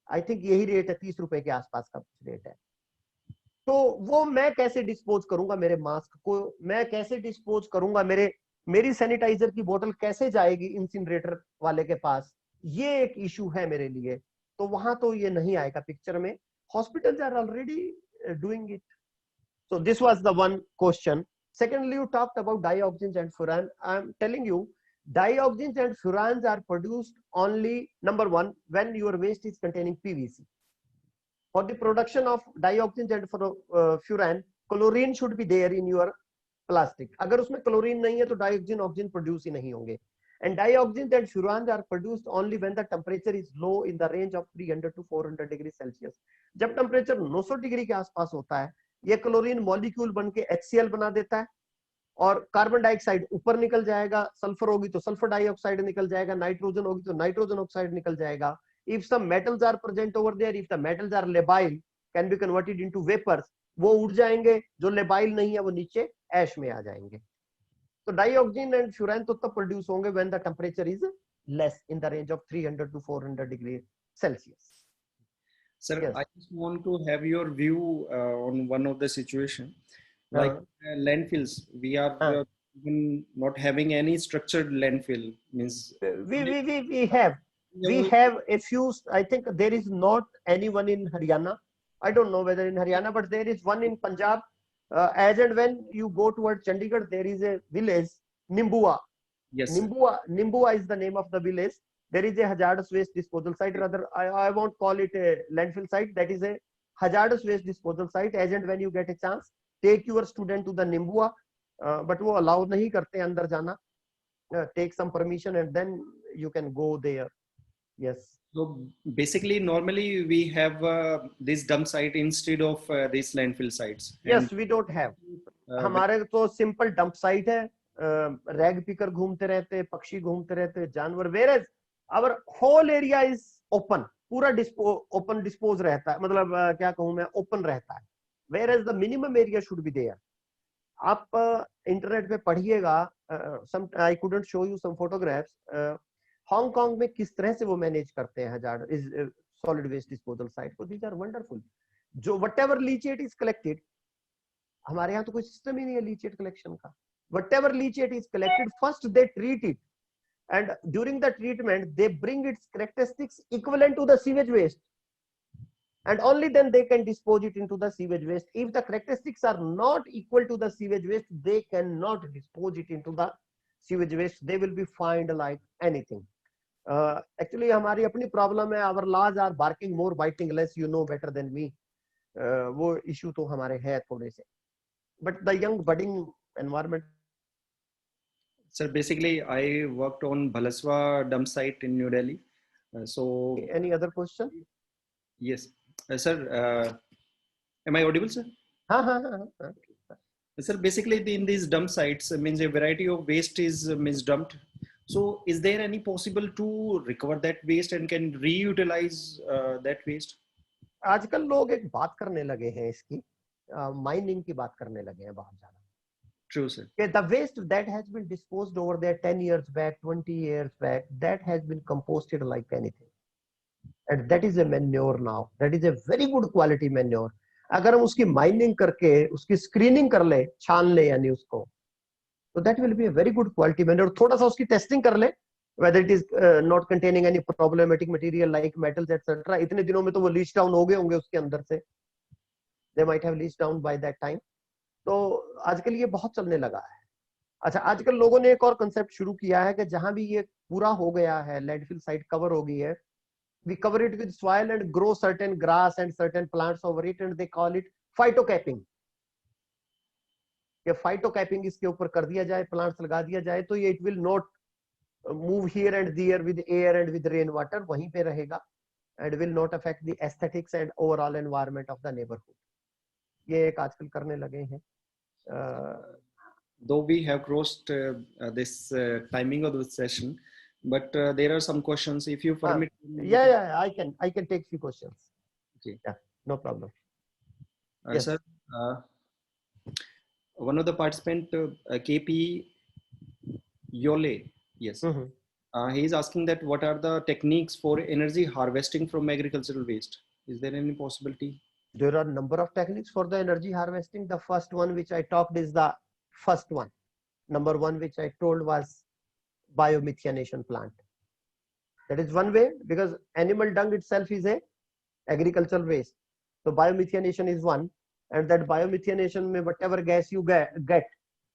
I think यही रेट है, 30 रुपए के आसपास का रेट है. तो वो मैं कैसे डिस्पोज करूंगा मेरे मास्क को, मैं कैसे डिस्पोज करूंगा मेरी सैनिटाइजर की बोतल कैसे जाएगी इंसिनरेटर वाले के पास, ये एक इशू है मेरे लिए. तो वहां तो ये नहीं आएगा पिक्चर में. Hospitals are already doing it. So this was the one question. Secondly, you talked about dioxins and furan. I'm telling you, dioxins and furans are produced only, number one, when your waste is containing PVC. For the production of dioxins and furan, chlorine should be there in your plastic. अगर उसमें chlorine नहीं है तो dioxin, oxygen produce ही नहीं होंगे. And dioxins and furans are produced only when the temperature is low in the range of 300 to 400 degrees Celsius. जब temperature 900 degree के आसपास होता है, ये क्लोरीन मॉलिक्यूल बन के HCl बना देता है, और कार्बन डाइऑक्साइड ऊपर निकल जाएगा, सल्फर होगी तो सल्फर डाइऑक्साइड निकल जाएगा, नाइट्रोजन होगी तो नाइट्रोजन ऑक्साइड निकल जाएगा. If some metals are present over there, if the metals are labile, can be converted into vapours, वो उड़ जाएंगे. जो लेबाइल नहीं है वो नीचे ऐश में आ जाएंगे. तो डाइऑक्सिन एंड फ्यूरान तो तब प्रोड्यूस होंगे when the temperature is less in the range of 300 to 400 degree Celsius. Sir, Yes. I just want to have your view on one of the situation, like landfills. We are even not having any structured landfill. Means we have a few. I think there is not anyone in Haryana. I don't know whether in Haryana, but there is one in Punjab. As and when you go towards Chandigarh, there is a village, Nimbua. yes, Nimbua is the name of the village. There is a hazardous waste disposal site. Rather, I won't call it a landfill site. That is a hazardous waste disposal site. As and when you get a chance, take your student to the Nimbua. But वो allow नहीं करते अंदर जाना. Take some permission and then you can go there. Yes. So basically, normally we have this dump site instead of these landfill sites. Yes, we don't have. हमारे तो simple dump site है. Rag पीकर घूमते रहते, पक्षी घूमते रहते, जानवर. Whereas our whole area is open. पूरा open dispose रहता है, मतलब क्या कहूँ मैं, open रहता है. Whereas the minimum area should be there. आप इंटरनेट पे पढ़िएगा. I couldn't show you some photographs. Hong Kong में किस तरह से वो मैनेज करते हैं हजार सॉलिड वेस्ट डिस्पोजल साइट को. These are wonderful. जो whatever leachate is collected, हमारे यहाँ तो कोई सिस्टम ही नहीं है leachate collection का. Whatever leachate is collected, first they treat it, and during the treatment they bring its characteristics equivalent to the sewage waste, and only then they can dispose it into the sewage waste. If the characteristics are not equal to the sewage waste, they cannot dispose it into the sewage waste. They will be fined like anything. Actually हमारी अपनी problem है. Our laws are barking more, biting less. You know better than me. वो issue तो हमारे है थोड़े से. But the young budding environment. Sir, basically I worked on Bhalaswa dump site in New Delhi. So any other question? Yes, sir. Am I audible, sir? Sir, basically in these dump sites means a variety of waste is dumped. So is there any possible to recover that waste and can reutilize that waste? आजकल लोग एक बात करने लगे हैं इसकी, mining की बात करने लगे हैं बहुत ज्यादा. True, sir. The waste that has been disposed over there 10 years back, 20 years back, that has been composted like anything. and that is a manure now. That is a very good quality manure. अगर हम उसकी mining करके उसकी screening कर ले, छान ले यानी उसको, तो that will be a very good quality manure. थोड़ा सा उसकी टेस्टिंग कर ले, whether it is not containing any problematic material like metals etc. इतने दिनों में तो वो लीच डाउन हो गए होंगे उसके अंदर से, they might have leached down by that time. तो आजकल ये बहुत चलने लगा है. अच्छा, आजकल लोगों ने एक और कंसेप्ट शुरू किया है कि जहां भी ये पूरा हो गया है, लैंडफिल साइट कवर हो गई है, we cover it with soil and grow certain grass and certain plants over it, and they call it phytocapping. कि phytocapping इसके ऊपर कर दिया जाए, प्लांट्स लगा दिया जाए, तो ये it will not move here and there with air and with rain water, वहीं पे रहेगा and will not affect the aesthetics and overall environment of the neighborhood. ये एक आजकल करने लगे हैं. Though we have crossed this timing of the session, but there are some questions. If you permit, yeah, I can take few questions. Okay. Yeah, no problem. Yes. Sir, one of the participant, KP Yole, yes, he is asking that what are the techniques for energy harvesting from agricultural waste? Is there any possibility? There are a number of techniques for the energy harvesting. The first one which I talked is the first one. Number one which I told was biomethanation plant. That is one way, because animal dung itself is a agricultural waste. So biomethanation is one, and that biomethanation may whatever gas you get,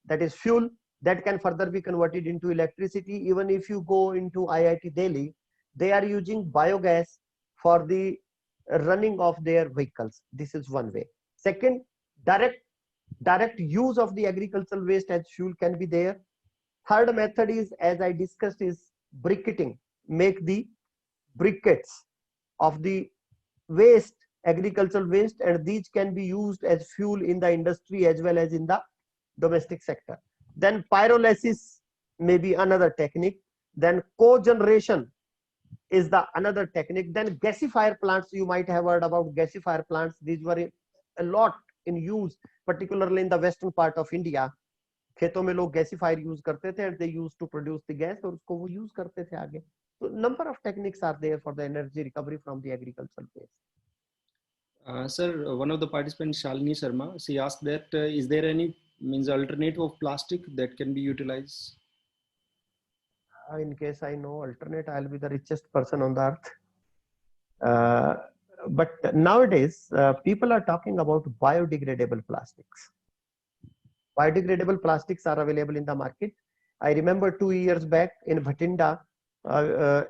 that is fuel, that can further be converted into electricity. Even if you go into IIT Delhi, they are using biogas for the running of their vehicles. This is one way. Second, direct use of the agricultural waste as fuel can be there. Third method is, as I discussed, is briquetting. Make the briquettes of the waste, agricultural waste, and these can be used as fuel in the industry as well as in the domestic sector. Then pyrolysis may be another technique. Then cogeneration is the another technique. Then gasifier plants, you might have heard about gasifier plants. These were a lot in use, particularly in the western part of India. खेतों में लोग gasifier use करते थे, and they used to produce the gas, और उसको वो use करते थे आगे. So number of techniques are there for the energy recovery from the agricultural waste. Sir, one of the participants, Shalini Sharma, she asked that is there any alternative of plastic that can be utilized? In case I know alternate, I'll be the richest person on the earth. But nowadays, people are talking about biodegradable plastics. Biodegradable plastics are available in the market. I remember 2 years back in Bhatinda,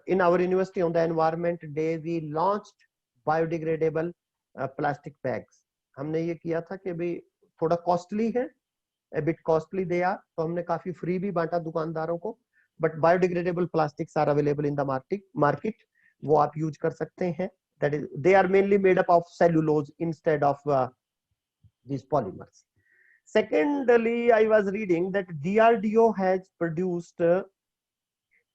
in our university on the environment day, we launched biodegradable plastic bags. हमने ये किया था कि भाई थोड़ा costly है, a bit costly they are, तो हमने काफी free भी बांटा दुकानदारों को. But biodegradable plastics are available in the market. वो आप use कर सकते हैं. That is, they are mainly made up of cellulose instead of these polymers. Secondly, I was reading that DRDO has produced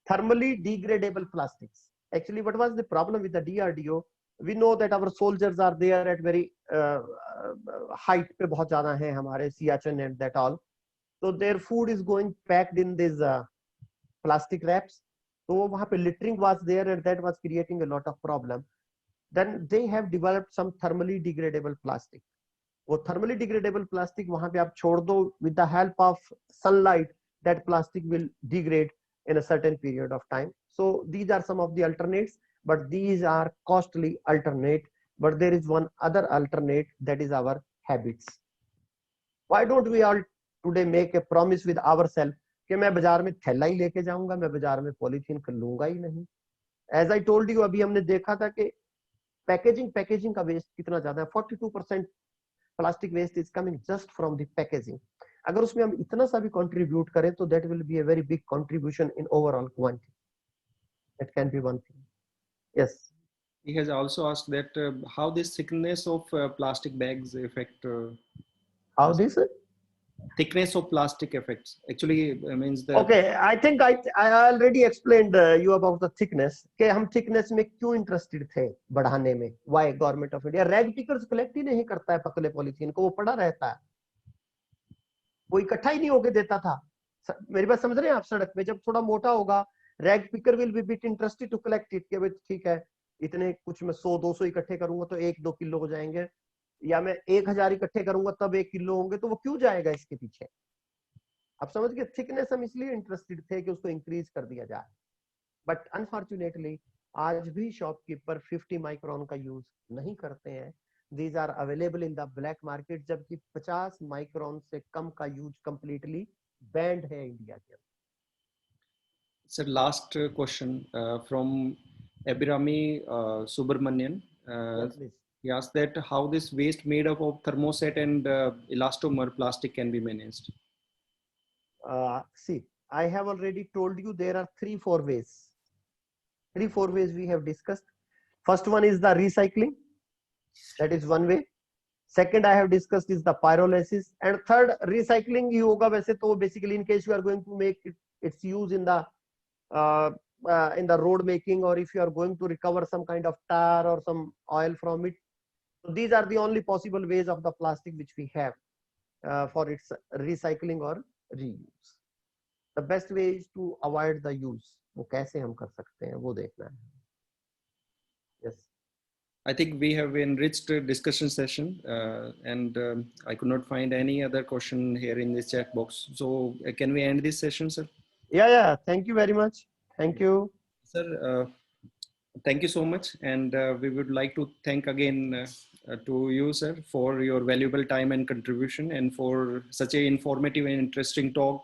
thermally degradable plastics. Actually, what was the problem with the DRDO? We know that our soldiers are there at very height पे बहुत ज़्यादा हैं हमारे Siachen and that all. So their food is going packed in these plastic wraps. So वहाँ पे littering was there, and that was creating a lot of problem. Then they have developed some thermally degradable plastic. वो thermally degradable plastic वहाँ पे आप छोड़ दो, with the help of sunlight, that plastic will degrade in a certain period of time. So these are some of the alternates, but these are costly alternate. But there is one other alternate, that is our habits. Why don't we all today make a promise with ourselves कि मैं बाजार में थैला ही लेके जाऊंगा, मैं बाजार में पॉलीथीन लूंगा ही नहीं. As I told you, अभी हमने देखा था कि पैकेजिंग का वेस्ट कितना ज्यादा है. 42% plastic waste is coming just from the packaging. अगर उसमें हम इतना सा भी कंट्रीब्यूट करें तो that will be a very big contribution in overall quantity. That can be one thing. Yes. He has also asked that how this thickness of plastic bags affect. How this? Thickness of plastic affects. Actually means that. Okay, I think I already explained you about the thickness. कि हम thickness में क्यों interested थे बढ़ाने में? Why government of India? Rag pickers collect ही नहीं करता है पतले पॉलीथीन को, वो पड़ा रहता है, वो इकट्ठा ही नहीं होके देता था. मेरी बात समझ रहे हैं आप? सड़क पे जब थोड़ा मोटा होगा, rag picker will be bit interested to collect it. कि भाई ठीक है, इतने कुछ मैं 100-200 इकट्ठे करूंगा तो 1-2 किलो हो जाएंगे, या मैं 1000 इकट्ठे करूंगा तब 1 किलो होंगे, तो वो क्यों जाएगा इसके पीछे? आप समझ गए, थिकनेस हम इसलिए इंटरेस्टेड थे कि उसको इंक्रीज कर दिया जाए, बट अनफॉर्चुनेटली आज भी शॉपकीपर 50 माइक्रोन का यूज नहीं करते हैं। These are available in the black market, जबकि 50 माइक्रोन से कम का यूज कंप्लीटली बैंड है इंडिया के अंदर। Sir, last question from Abhirami Subramanian. Yeah, please. He asked that how this waste made up of thermoset and elastomer plastic can be managed. See, I have already told you there are 3-4 ways. 3-4 ways we have discussed. First one is the recycling. That is one way. Second I have discussed is the pyrolysis, and third recycling ही होगा वैसे तो basically in case you are going to make its use in the road making, or if you are going to recover some kind of tar or some oil from it. So these are the only possible ways of the plastic which we have for its recycling or reuse. The best way is to avoid the use. वो कैसे हम कर सकते हैं वो देखना है. Yes. I think we have enriched discussion session and I could not find any other question here in this chat box. So can we end this session, sir? Yeah. Thank you very much. Thank you. Sir, thank you so much. And we would like to thank again to you, sir, for your valuable time and contribution and for such a informative and interesting talk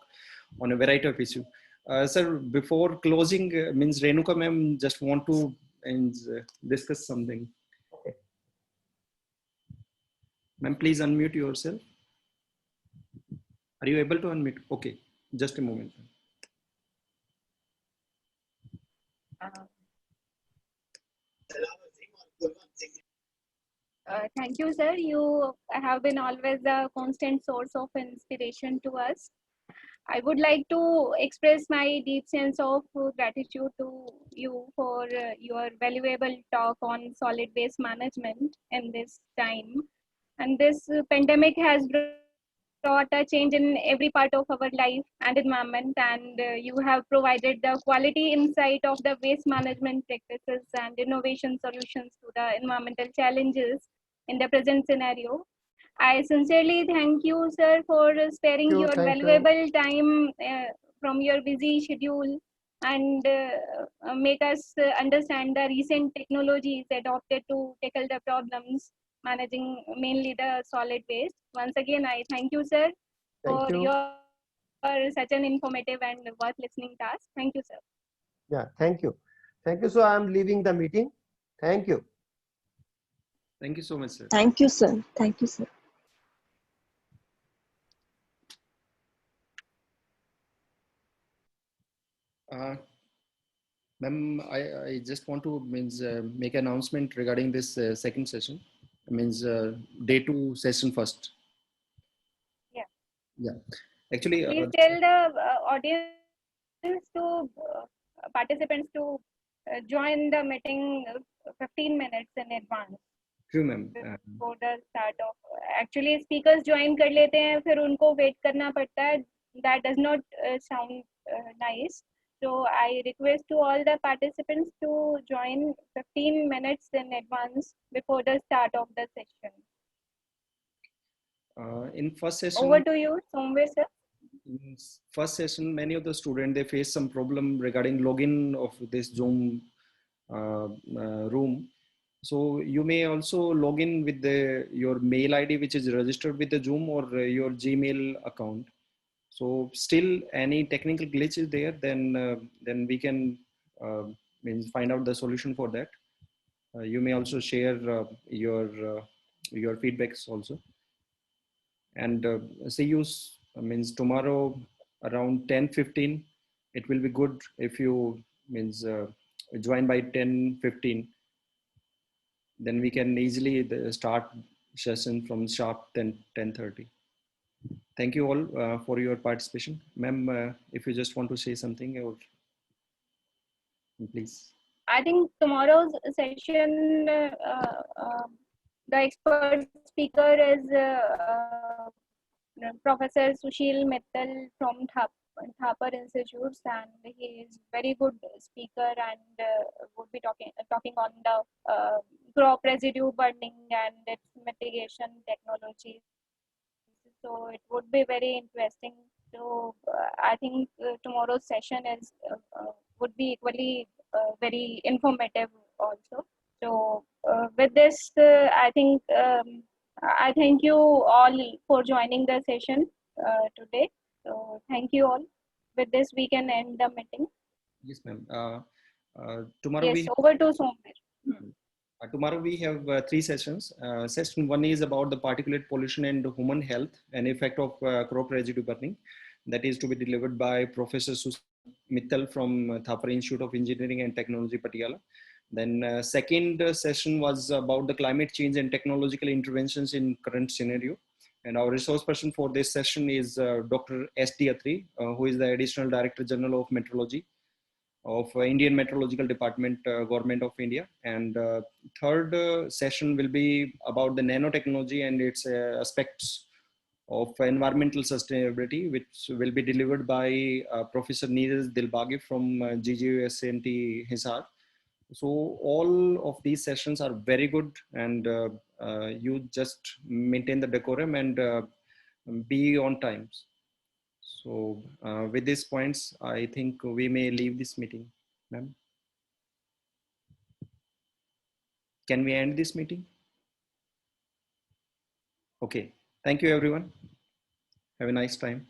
on a variety of issues. Sir, before closing, means Renuka ma'am just want to discuss something. Okay. Ma'am, please unmute yourself. Are you able to unmute? Okay, just a moment. Thank you, sir. You have been always a constant source of inspiration to us. I would like to express my deep sense of gratitude to you for your valuable talk on solid waste management in this time. And this pandemic has brought a change in every part of our life and environment, and you have provided the quality insight of the waste management practices and innovation solutions to the environmental challenges in the present scenario. I sincerely thank you, sir, for sparing your Thank you. valuable time from your busy schedule and make us understand the recent technologies adopted to tackle the problems managing mainly the solid waste. Once again, I thank you, sir, Thank for you. your such an informative and worth listening task. Thank you, sir. Yeah, thank you. Thank you. So I am leaving the meeting. Thank you. Thank you so much, sir. Thank you, sir. Thank you, sir. Ma'am, I just want to make an announcement regarding this second session. Day 2 session first. Yeah. Yeah. Actually, please tell the audience to participants to join the meeting 15 minutes in advance. True, ma'am. Before the start of actually speakers join कर लेते हैं फिर उनको wait करना पड़ता है. That does not sound nice. So I request to all the participants to join 15 minutes in advance before the start of the session. In first session. Over to you, Somve sir. In first session, many of the students they face some problem regarding login of this Zoom room. So you may also log in with your mail ID which is registered with the Zoom or your Gmail account. So still any technical glitch is there, then we can find out the solution for that. You may also share your feedbacks also. And see you tomorrow around 10:15. It will be good if you join by 10:15. Then we can easily start session from sharp 10:30. Thank you all for your participation. Ma'am, if you just want to say something, or please. I think tomorrow's session, the expert speaker is Professor Sushil Mittal from Thapar Institutes, and he is very good speaker and would be talking on the crop residue burning and its mitigation technologies. So it would be very interesting. So I think tomorrow's session is would be equally very informative also. So with this, I think I thank you all for joining the session today. So thank you all. With this, we can end the meeting. Yes, ma'am. Tomorrow Yes, we over to Somir. tomorrow we have three sessions. Session one is about the particulate pollution and human health and effect of crop residue burning. That is to be delivered by Professor Susan Mittal from Thapar Institute of Engineering and Technology, Patiala. Then second session was about the climate change and technological interventions in current scenario. And our resource person for this session is Dr. S.D. Atri, who is the Additional Director General of Meteorology of Indian Meteorological Department, Government of India. And third session will be about the nanotechnology and its aspects of environmental sustainability, which will be delivered by Professor Neeraj Dilbage from GGUSNT Hisar. So all of these sessions are very good, and you just maintain the decorum and be on time. So with these points, I think we may leave this meeting, ma'am. Can we end this meeting? Okay. Thank you, everyone. Have a nice time.